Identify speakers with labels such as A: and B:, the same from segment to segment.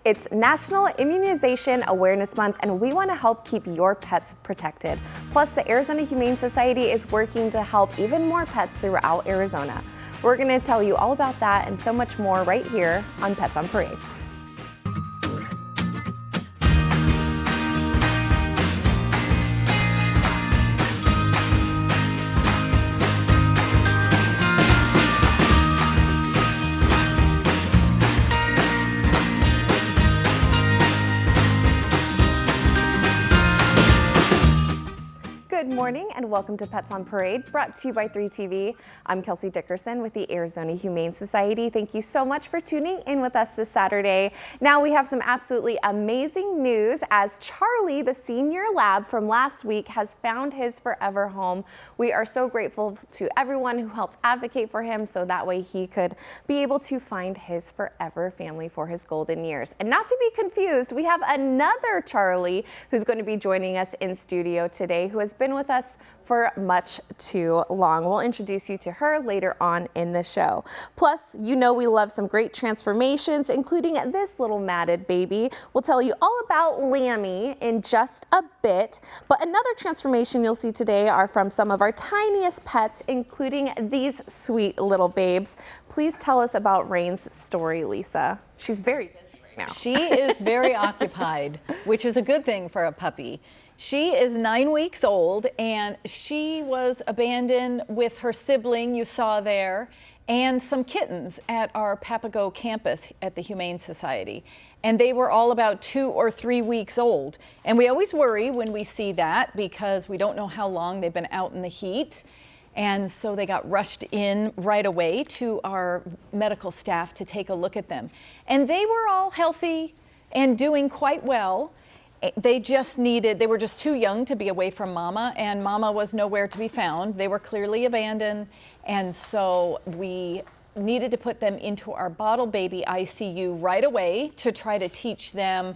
A: It's National Immunization Awareness Month, and we want to help keep your pets protected. Plus, the Arizona Humane Society is working to help even more pets throughout Arizona. We're going to tell you all about that and so much more right here on Pets on Parade. Good morning and welcome to Pets on Parade, brought to you by 3TV. I'm Kelsey Dickerson with the Arizona Humane Society. Thank you so much for tuning in with us this Saturday. Now we have some absolutely amazing news as Charlie, the senior lab from last week, has found his forever home. We are so grateful to everyone who helped advocate for him so that way he could be able to find his forever family for his golden years. And not to be confused, we have another Charlie who's going to be joining us in studio today who has been with us for much too long. We'll introduce you to her later on in the show. Plus, you know we love some great transformations, including this little matted baby. We'll tell you all about Lambie in just a bit. But another transformation you'll see today are from some of our tiniest pets, including these sweet little babes. Please tell us about Rain's story, Lisa. She's very busy right now.
B: She is very occupied, which is a good thing for a puppy. She is 9 weeks old and she was abandoned with her sibling you saw there and some kittens at our Papago campus at the Humane Society. And they were all about 2 or 3 weeks old. And we always worry when we see that because we don't know how long they've been out in the heat. And so they got rushed in right away to our medical staff to take a look at them. And they were all healthy and doing quite well. They were just too young to be away from Mama, and Mama was nowhere to be found. They were clearly abandoned, and so we needed to put them into our bottle baby ICU right away to try to teach them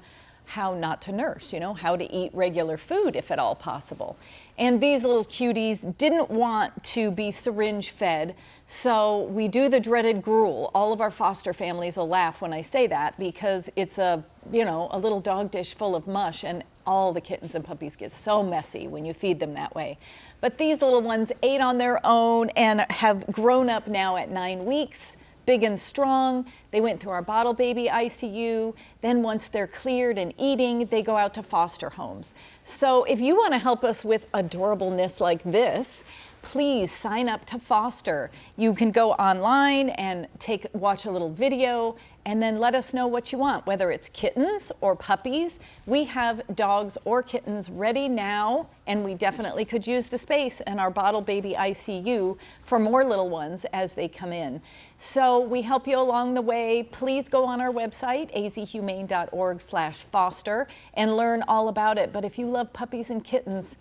B: how not to nurse, how to eat regular food if at all possible. And these little cuties didn't want to be syringe fed, so we do the dreaded gruel. All of our foster families will laugh when I say that because it's a little dog dish full of mush, and all the kittens and puppies get so messy when you feed them that way. But these little ones ate on their own and have grown up now at 9 weeks. Big and strong. They went through our bottle baby ICU. Then once they're cleared and eating, they go out to foster homes. So if you want to help us with adorableness like this, please sign up to foster. You can go online and watch a little video and then let us know what you want, whether it's kittens or puppies. We have dogs or kittens ready now, and we definitely could use the space in our bottle baby ICU for more little ones as they come in. So we help you along the way. Please go on our website, azhumane.org/foster, and learn all about it. But if you love puppies and kittens,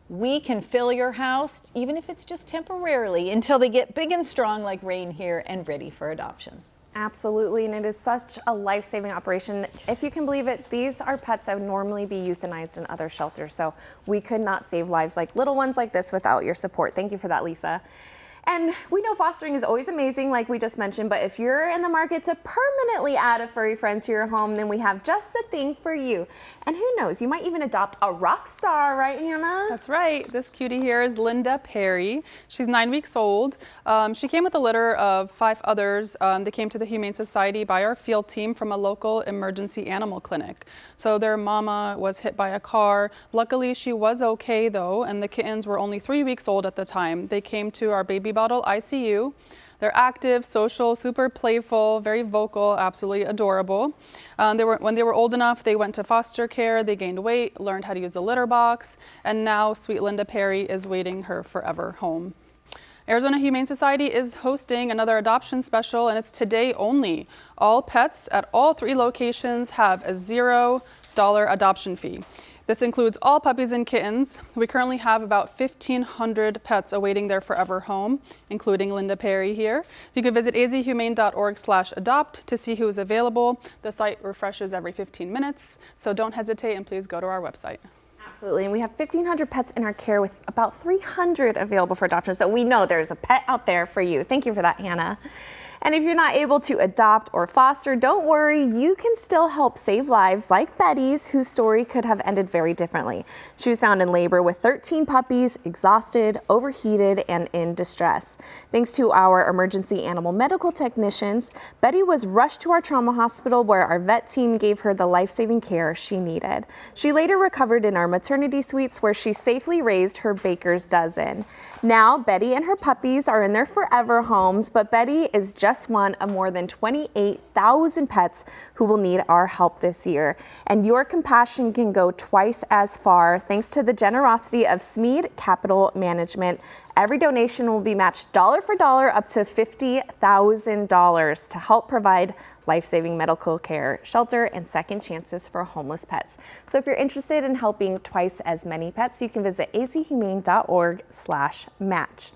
B: we can fill your house, even if it's just temporarily, until they get big and strong like Rain here and ready for adoption.
A: Absolutely, and it is such a life-saving operation. If you can believe it, these are pets that would normally be euthanized in other shelters, so we could not save lives like little ones like this without your support. Thank you for that, Lisa. And we know fostering is always amazing, like we just mentioned, but if you're in the market to permanently add a furry friend to your home, then we have just the thing for you. And who knows, you might even adopt a rock star, right, Hannah?
C: That's right. This cutie here is Linda Perry. She's 9 weeks old. She came with a litter of 5 others. They came to the Humane Society by our field team from a local emergency animal clinic. So their mama was hit by a car. Luckily, she was okay, though, and the kittens were only 3 weeks old at the time. They came to our baby bottle ICU. They're active, social, super playful, very vocal, absolutely adorable. When they were old enough, they went to foster care, they gained weight, learned how to use a litter box, and now sweet Linda Perry is waiting her forever home. Arizona Humane Society is hosting another adoption special, and it's today only. All pets at all 3 locations have a $0 adoption fee. This includes all puppies and kittens. We currently have about 1,500 pets awaiting their forever home, including Linda Perry here. You can visit azhumane.org/adopt to see who is available. The site refreshes every 15 minutes, so don't hesitate and please go to our website.
A: Absolutely, and we have 1,500 pets in our care with about 300 available for adoption, so we know there's a pet out there for you. Thank you for that, Hannah. And if you're not able to adopt or foster, don't worry, you can still help save lives like Betty's, whose story could have ended very differently. She was found in labor with 13 puppies, exhausted, overheated, and in distress. Thanks to our emergency animal medical technicians, Betty was rushed to our trauma hospital where our vet team gave her the life-saving care she needed. She later recovered in our maternity suites where she safely raised her baker's dozen. Now, Betty and her puppies are in their forever homes, but Betty is just one of more than 28,000 pets who will need our help this year. And your compassion can go twice as far thanks to the generosity of Smead Capital Management. Every donation will be matched dollar for dollar up to $50,000 to help provide life-saving medical care, shelter, and second chances for homeless pets. So if you're interested in helping twice as many pets, you can visit azhumane.org/match.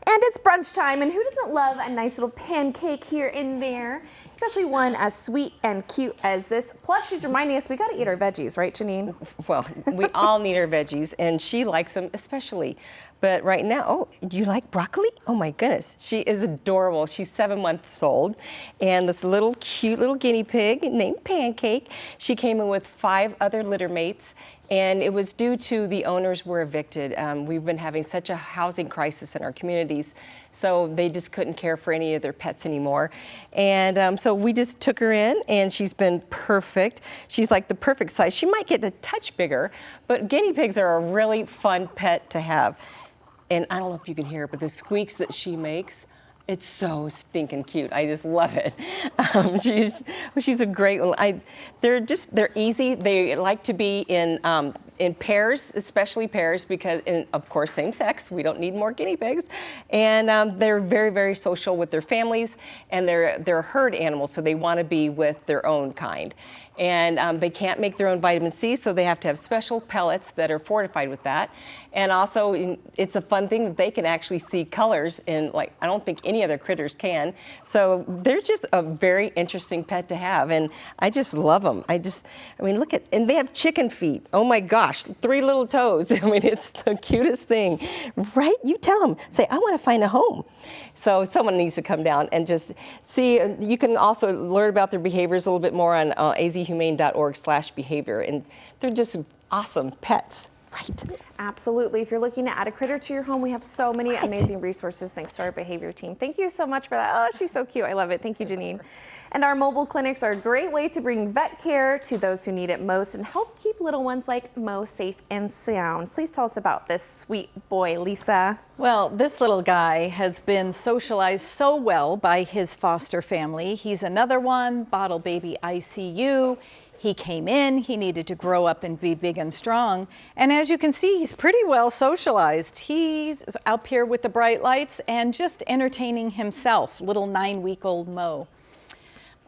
A: And it's brunch time, and who doesn't love a nice little pancake here and there? Especially one as sweet and cute as this. Plus, she's reminding us we got to eat our veggies, right, Janine?
D: Well, we all need our veggies, and she likes them especially. But right now, oh, do you like broccoli? Oh my goodness, she is adorable. She's 7 months old, and this little cute little guinea pig named Pancake, she came in with 5 other litter mates, and it was due to the owners were evicted. We've been having such a housing crisis in our communities, so they just couldn't care for any of their pets anymore. And so we just took her in, and she's been perfect. She's like the perfect size. She might get a touch bigger, but guinea pigs are a really fun pet to have. And I don't know if you can hear it, but the squeaks that she makes, it's so stinking cute. I just love it. She's a great one. They're easy. They like to be in pairs, especially pairs, because of course same sex. We don't need more guinea pigs, and they're very, very social with their families, and they're herd animals, so they want to be with their own kind. And they can't make their own vitamin C, so they have to have special pellets that are fortified with that. And also, it's a fun thing that they can actually see colors in, like, I don't think any other critters can. So they're just a very interesting pet to have, and I just love them. I mean, look at, and they have chicken feet. Oh my gosh, 3 little toes. I mean, it's the cutest thing, right? You tell them, say, I want to find a home. So someone needs to come down and just see. You can also learn about their behaviors a little bit more on azhumane.org/behavior, and they're just awesome pets. Right.
A: Absolutely. If you're looking to add a critter to your home, we have so many amazing resources thanks to our behavior team. Thank you so much for that. Oh, she's so cute. I love it. Thank you, Janine. And our mobile clinics are a great way to bring vet care to those who need it most and help keep little ones like Mo safe and sound. Please tell us about this sweet boy, Lisa.
B: Well, this little guy has been socialized so well by his foster family. He's another one, bottle baby ICU. He came in, he needed to grow up and be big and strong. And as you can see, he's pretty well socialized. He's up here with the bright lights and just entertaining himself, little 9-week-old Mo.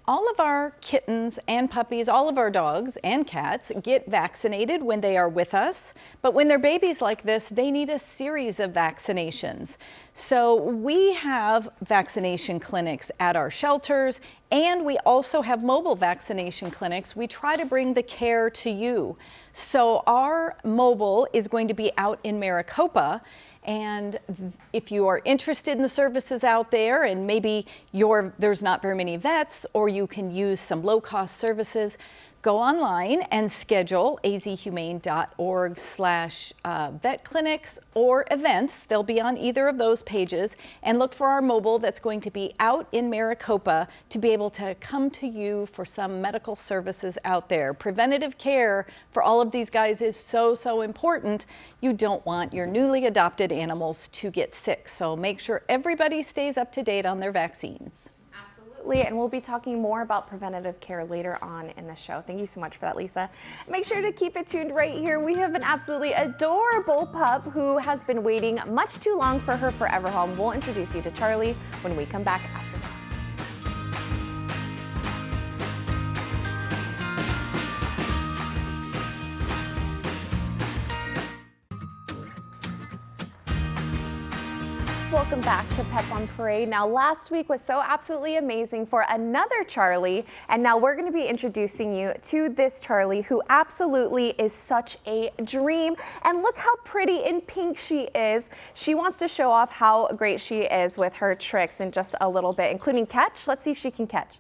B: All of our kittens and puppies, all of our dogs and cats get vaccinated when they are with us. But when they're babies like this, they need a series of vaccinations. So we have vaccination clinics at our shelters, and we also have mobile vaccination clinics. We try to bring the care to you. So our mobile is going to be out in Maricopa. And if you are interested in the services out there and maybe there's not very many vets, or you can use some low-cost services, go online and schedule azhumane.org/vet clinics or events. They'll be on either of those pages, and look for our mobile that's going to be out in Maricopa to be able to come to you for some medical services out there. Preventative care for all of these guys is so, so important. You don't want your newly adopted animals to get sick, so make sure everybody stays up to date on their vaccines.
A: And we'll be talking more about preventative care later on in the show. Thank you so much for that, Lisa. Make sure to keep it tuned right here. We have an absolutely adorable pup who has been waiting much too long for her forever home. We'll introduce you to Charlie when we come back after that. Welcome back to Pets on Parade. Now, last week was so absolutely amazing for another Charlie, and now we're going to be introducing you to this Charlie who absolutely is such a dream. And look how pretty in pink she is. She wants to show off how great she is with her tricks in just a little bit, including catch. Let's see if she can catch.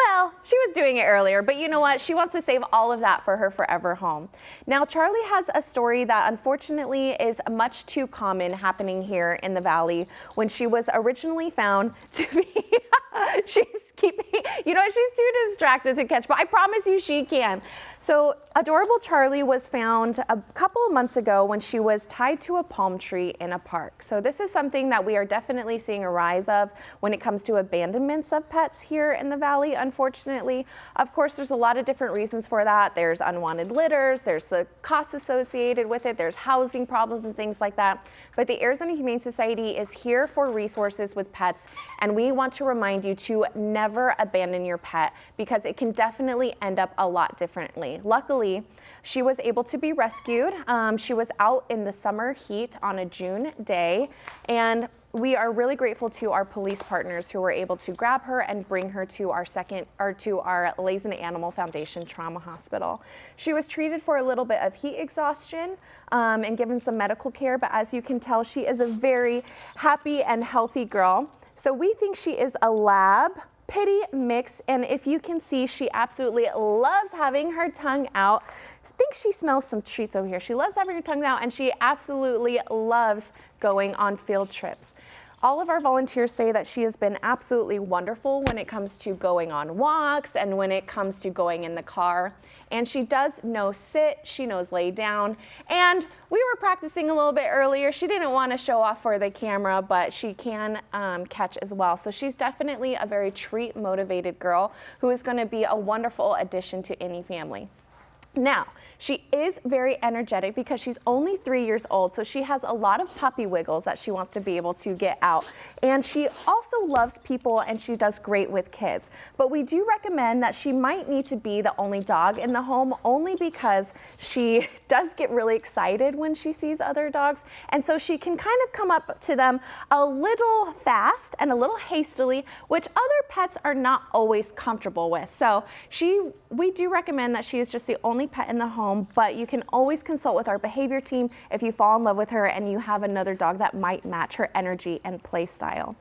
A: Well, she was doing it earlier, but you know what? She wants to save all of that for her forever home. Now, Charlie has a story that unfortunately is much too common happening here in the Valley. When she was originally found to be, she's keeping, you know, she's too distracted to catch, but I promise you she can. So adorable Charlie was found a couple of months ago when she was tied to a palm tree in a park. So this is something that we are definitely seeing a rise of when it comes to abandonments of pets here in the Valley, unfortunately. Of course, there's a lot of different reasons for that. There's unwanted litters, there's the costs associated with it, there's housing problems and things like that. But the Arizona Humane Society is here for resources with pets, and we want to remind you to never abandon your pet because it can definitely end up a lot differently. Luckily, she was able to be rescued. She was out in the summer heat on a June day, and we are really grateful to our police partners who were able to grab her and bring her to our Lazen Animal Foundation Trauma Hospital. She was treated for a little bit of heat exhaustion and given some medical care, but as you can tell, she is a very happy and healthy girl. So we think she is a lab pitty mix, and if you can see, she absolutely loves having her tongue out. I think she smells some treats over here. She loves having her tongue out, and she absolutely loves going on field trips. All of our volunteers say that she has been absolutely wonderful when it comes to going on walks and when it comes to going in the car. And she does know sit, she knows lay down. And we were practicing a little bit earlier. She didn't want to show off for the camera, but she can catch as well. So she's definitely a very treat motivated girl who is going to be a wonderful addition to any family. Now, she is very energetic because she's only 3 years old, so she has a lot of puppy wiggles that she wants to be able to get out. And she also loves people, and she does great with kids. But we do recommend that she might need to be the only dog in the home, only because she does get really excited when she sees other dogs. And so she can kind of come up to them a little fast and a little hastily, which other pets are not always comfortable with. So we do recommend that she is just the only pet in the home, but you can always consult with our behavior team if you fall in love with her and you have another dog that might match her energy and play style.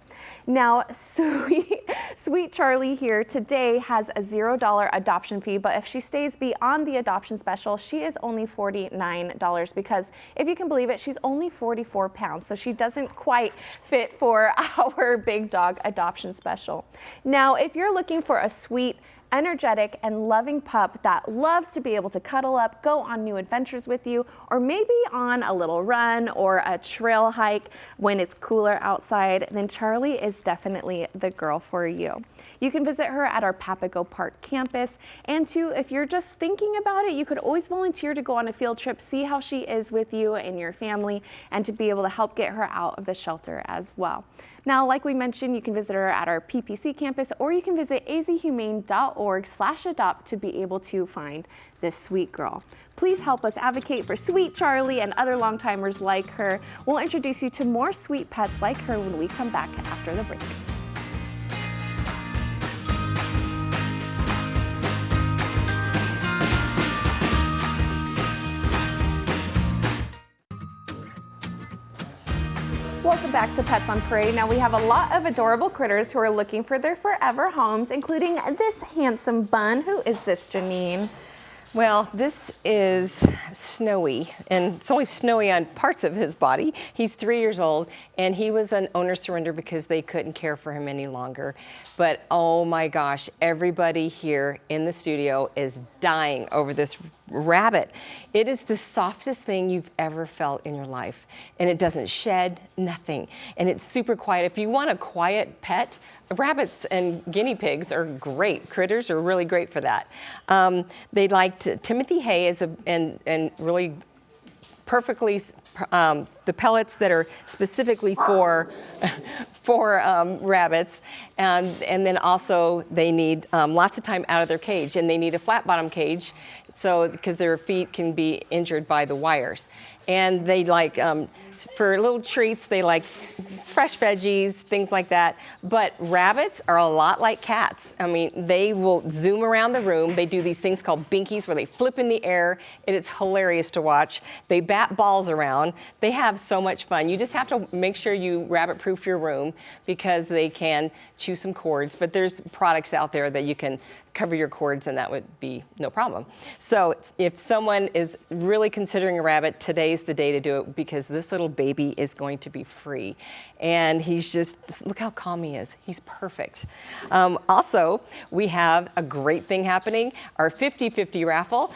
A: Now, sweet Charlie here today has a $0 adoption fee, but if she stays beyond the adoption special, she is only $49 because if you can believe it, she's only 44 pounds, so she doesn't quite fit for our big dog adoption special. Now, if you're looking for a sweet, energetic and loving pup that loves to be able to cuddle up, go on new adventures with you, or maybe on a little run or a trail hike when it's cooler outside, then Charlie is definitely the girl for you. You can visit her at our Papago Park campus, and if you're just thinking about it, you could always volunteer to go on a field trip, see how she is with you and your family, and to be able to help get her out of the shelter as well. Now, like we mentioned, you can visit her at our PPC campus, or you can visit azhumane.org/adopt to be able to find this sweet girl. Please help us advocate for sweet Charlie and other long-timers like her. We'll introduce you to more sweet pets like her when we come back after the break. Welcome back to Pets on Parade. Now we have a lot of adorable critters who are looking for their forever homes, including this handsome bun. Who is this, Janine?
D: Well, this is Snowy, and it's only snowy on parts of his body. He's 3 years old, and he was an owner surrender because they couldn't care for him any longer. But oh my gosh, everybody here in the studio is dying over this rabbit. It is the softest thing you've ever felt in your life, and it doesn't shed, nothing. And it's super quiet. If you want a quiet pet, rabbits and guinea pigs are great. Critters are really great for that. They liked Timothy hay and really perfectly the pellets that are specifically for rabbits, and then also they need lots of time out of their cage, and they need a flat bottom cage, so because their feet can be injured by the wires. And they like for little treats, they like fresh veggies, things like that. But rabbits are a lot like cats. I mean, they will zoom around the room. They do these things called binkies where they flip in the air, and it's hilarious to watch. They bat balls around. They have so much fun. You just have to make sure you rabbit-proof your room because they can chew some cords. But there's products out there that you can cover your cords, and that would be no problem. So if someone is really considering a rabbit, today's the day to do it because this little baby is going to be free. And he's just, look how calm he is. He's perfect. Also, we have a great thing happening, our 50-50 raffle.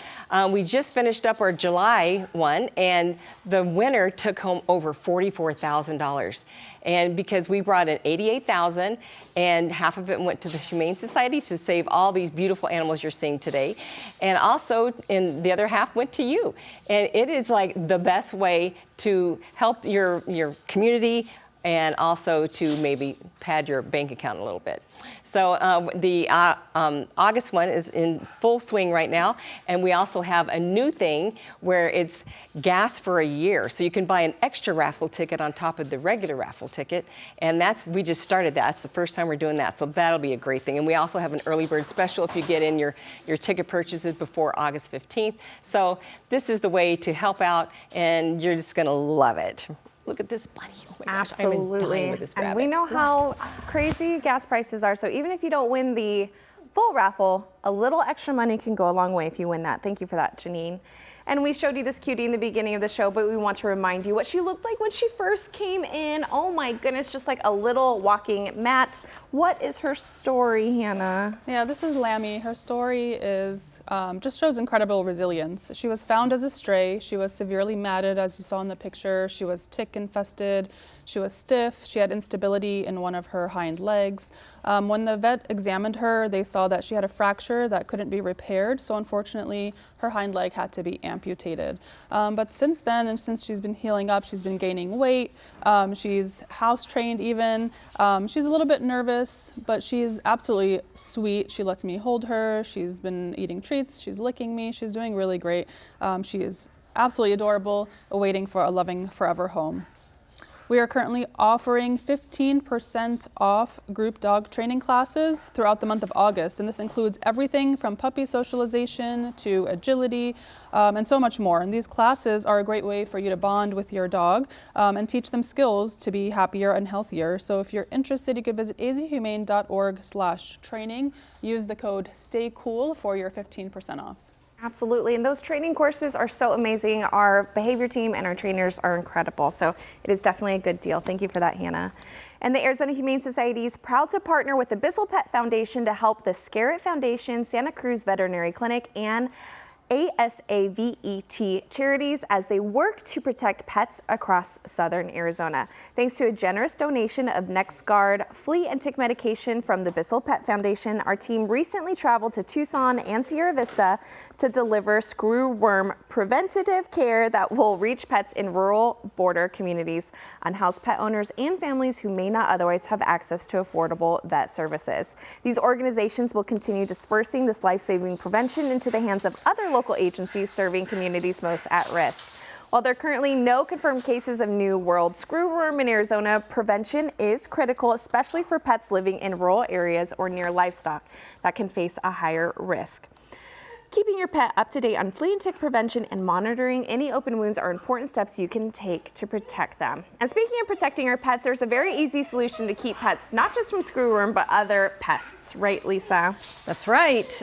D: We just finished up our July one, and the winner took home over $44,000. And because we brought in $88,000, and half of it went to the Humane Society to save all these beautiful animals you're seeing today. And also, and the other half went to you. And it is like the best way to help your community and also to maybe pad your bank account a little bit. So the August one is in full swing right now, and we also have a new thing where it's gas for a year. So you can buy an extra raffle ticket on top of the regular raffle ticket, and we just started that. It's the first time we're doing that, so that'll be a great thing. And we also have an early bird special if you get in your ticket purchases before August 15th. So this is the way to help out, and you're just gonna love it. Look at this bunny. Oh my gosh,
A: Absolutely.
D: I'm dying with this rabbit.
A: And we know how crazy gas prices are. So even if you don't win the full raffle, a little extra money can go a long way if you win that. Thank you for that, Janine. And we showed you this cutie in the beginning of the show, but we want to remind you what she looked like when she first came in. Oh my goodness, just like a little walking mat. What is her story, Hannah?
C: Yeah, this is Lambie. Her story is just shows incredible resilience. She was found as a stray. She was severely matted, as you saw in the picture. She was tick infested. She was stiff. She had instability in one of her hind legs. When the vet examined her, they saw that she had a fracture that couldn't be repaired. So unfortunately, her hind leg had to be amputated. But since then, and since she's been healing up, she's been gaining weight. She's house trained even. She's a little bit nervous, but she's absolutely sweet. She lets me hold her. She's been eating treats. She's licking me. She's doing really great. She is absolutely adorable, awaiting for a loving forever home. We are currently offering 15% off group dog training classes throughout the month of August, and this includes everything from puppy socialization to agility and so much more. And these classes are a great way for you to bond with your dog and teach them skills to be happier and healthier. So if you're interested, you can visit azhumane.org/training. Use the code STAYCOOL for your 15% off.
A: Absolutely, and those training courses are so amazing. Our behavior team and our trainers are incredible, so it is definitely a good deal. Thank you for that, Hannah. And the Arizona Humane Society is proud to partner with the Bissell Pet Foundation to help the Scarrett Foundation, Santa Cruz Veterinary Clinic, and ASAVET charities as they work to protect pets across southern Arizona. Thanks to a generous donation of NexGard flea and tick medication from the Bissell Pet Foundation, our team recently traveled to Tucson and Sierra Vista to deliver screwworm preventative care that will reach pets in rural border communities, unhoused pet owners, and families who may not otherwise have access to affordable vet services. These organizations will continue dispersing this life-saving prevention into the hands of other local agencies serving communities most at risk. While there are currently no confirmed cases of New World screwworm in Arizona, prevention is critical, especially for pets living in rural areas or near livestock that can face a higher risk. Keeping your pet up to date on flea and tick prevention and monitoring any open wounds are important steps you can take to protect them. And speaking of protecting our pets, there's a very easy solution to keep pets not just from screwworm, but other pests. Right, Lisa?
B: That's right.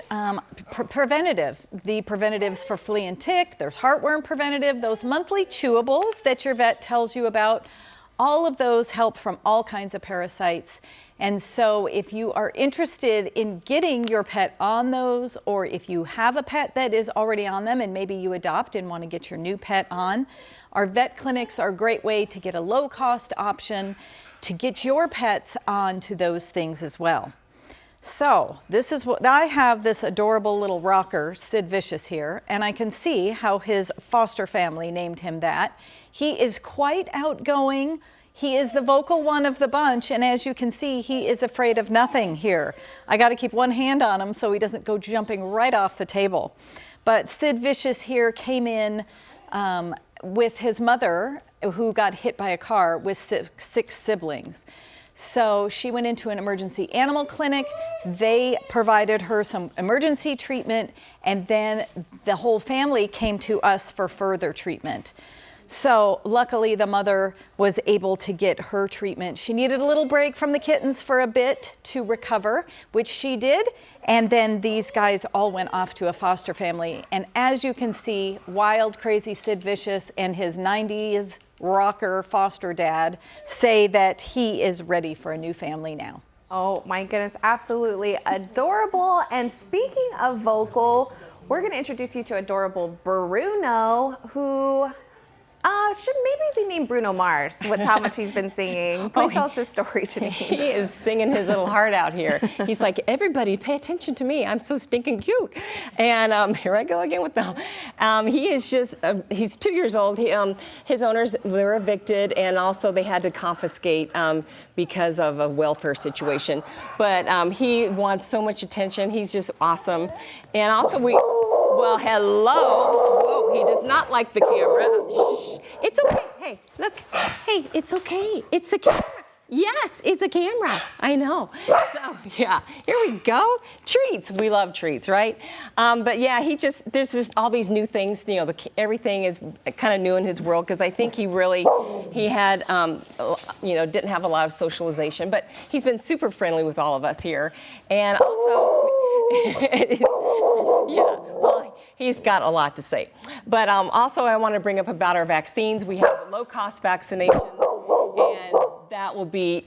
B: Preventative. The preventatives for flea and tick, there's heartworm preventative, those monthly chewables that your vet tells you about. All of those help from all kinds of parasites. And so if you are interested in getting your pet on those, or if you have a pet that is already on them and maybe you adopt and want to get your new pet on, our vet clinics are a great way to get a low-cost option to get your pets onto those things as well. So this is what I have, this adorable little rocker, Sid Vicious here, and I can see how his foster family named him that. He is quite outgoing. He is the vocal one of the bunch, and as you can see, he is afraid of nothing here. I got to keep one hand on him so he doesn't go jumping right off the table. But Sid Vicious here came in with his mother who got hit by a car with six siblings. So she went into an emergency animal clinic. They provided her some emergency treatment, and then the whole family came to us for further treatment. So luckily the mother was able to get her treatment. She needed a little break from the kittens for a bit to recover, which she did. And then these guys all went off to a foster family. And as you can see, wild, crazy Sid Vicious and his 90s rocker foster dad say that he is ready for a new family now.
A: Oh my goodness, absolutely adorable. And speaking of vocal, we're going to introduce you to adorable Bruno, who should maybe be named Bruno Mars with how much he's been singing. Please tell us his story today.
D: He is singing his little heart out here. He's like, everybody pay attention to me. I'm so stinking cute. And here I go again with them. He is just, he's 2 years old. His owners were evicted, and also they had to confiscate because of a welfare situation. But he wants so much attention. He's just awesome. And also well, hello. Whoa, he does not like the camera. Shh. It's okay. Hey, look. Hey, it's okay. It's a camera. Yes, it's a camera. I know. So, yeah, here we go. Treats. We love treats, right? But yeah, there's just all these new things. You know, everything is kind of new in his world, because I think he had, didn't have a lot of socialization, but he's been super friendly with all of us here. And also, yeah, well, he's got a lot to say. But also I want to bring up about our vaccines. We have low-cost vaccinations, and that will be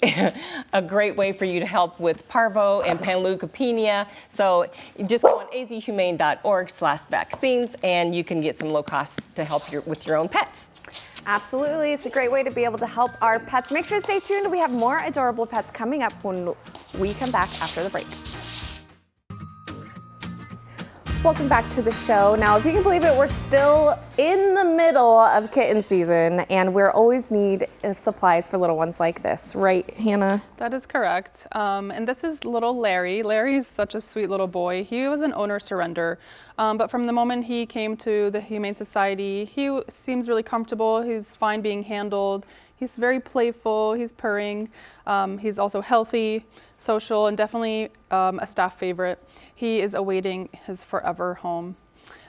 D: a great way for you to help with parvo and panleukopenia. So just go on azhumane.org/vaccines, and you can get some low costs to help with your own pets.
A: Absolutely. It's a great way to be able to help our pets. Make sure to stay tuned. We have more adorable pets coming up when we come back after the break. Welcome back to the show. Now, if you can believe it, we're still in the middle of kitten season, and we're always need supplies for little ones like this, right, Hannah?
C: That is correct. And this is little Larry. Larry is such a sweet little boy. He was an owner surrender, but from the moment he came to the Humane Society, he seems really comfortable. He's fine being handled. He's very playful. He's purring. He's also healthy, social, and definitely a staff favorite. He is awaiting his forever home.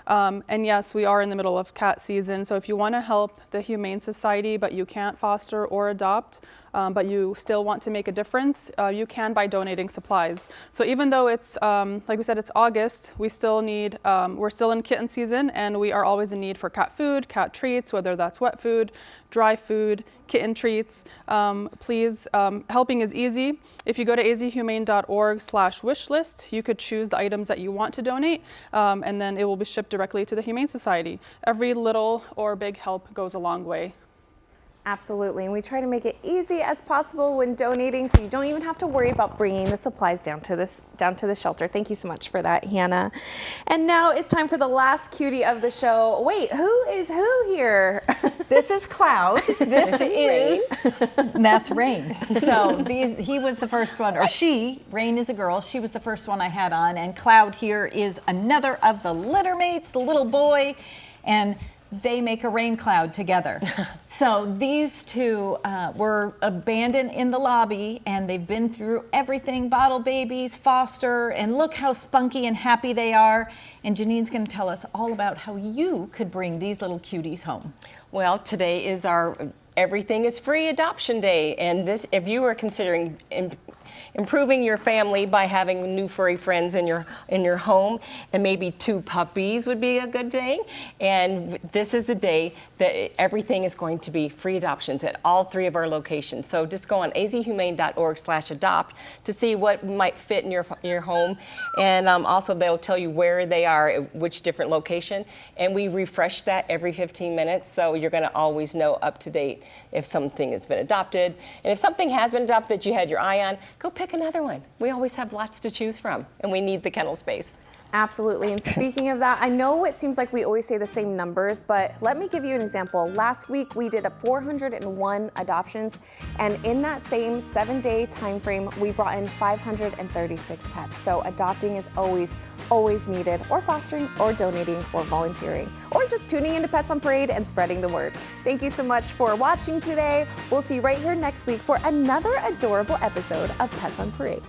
C: And yes, we are in the middle of cat season, so if you want to help the Humane Society but you can't foster or adopt, but you still want to make a difference, you can by donating supplies. So even though it's, like we said, it's August, we still need, we're still in kitten season, and we are always in need for cat food, cat treats, whether that's wet food, dry food, kitten treats. Please, helping is easy. If you go to azhumane.org/wishlist, you could choose the items that you want to donate, and then it will be shipped directly to the Humane Society. Every little or big help goes a long way.
A: Absolutely, and we try to make it easy as possible when donating, so you don't even have to worry about bringing the supplies down to the shelter. Thank you so much for that, Hannah. And now it's time for the last cutie of the show. Wait, who is who here?
B: This is Cloud. This is that's Rain. So he was the first one, or she. Rain is a girl. She was the first one I had on, and Cloud here is another of the litter mates, the little boy, and they make a rain cloud together. So these two were abandoned in the lobby, and they've been through everything, bottle babies, foster, and look how spunky and happy they are. And Janine's going to tell us all about how you could bring these little cuties home.
D: Well, today is our Everything is Free Adoption Day, and this, if you are considering improving your family by having new furry friends in your home, and maybe 2 puppies would be a good thing. And this is the day that everything is going to be free adoptions at all 3 of our locations. So just go on azhumane.org/adopt to see what might fit in your home, and also they'll tell you where they are at which different location, and we refresh that every 15 minutes, so you're going to always know up to date if something has been adopted. And if something has been adopted that you had your eye on, go pick another one. We always have lots to choose from, and we need the kennel space.
A: Absolutely. And speaking of that, I know it seems like we always say the same numbers, but let me give you an example. Last week we did 401 adoptions, and in that same 7-day time frame, we brought in 536 pets. So adopting is always needed, or fostering, or donating, or volunteering, or just tuning into Pets on Parade and spreading the word. Thank you so much for watching today. We'll see you right here next week for another adorable episode of Pets on Parade.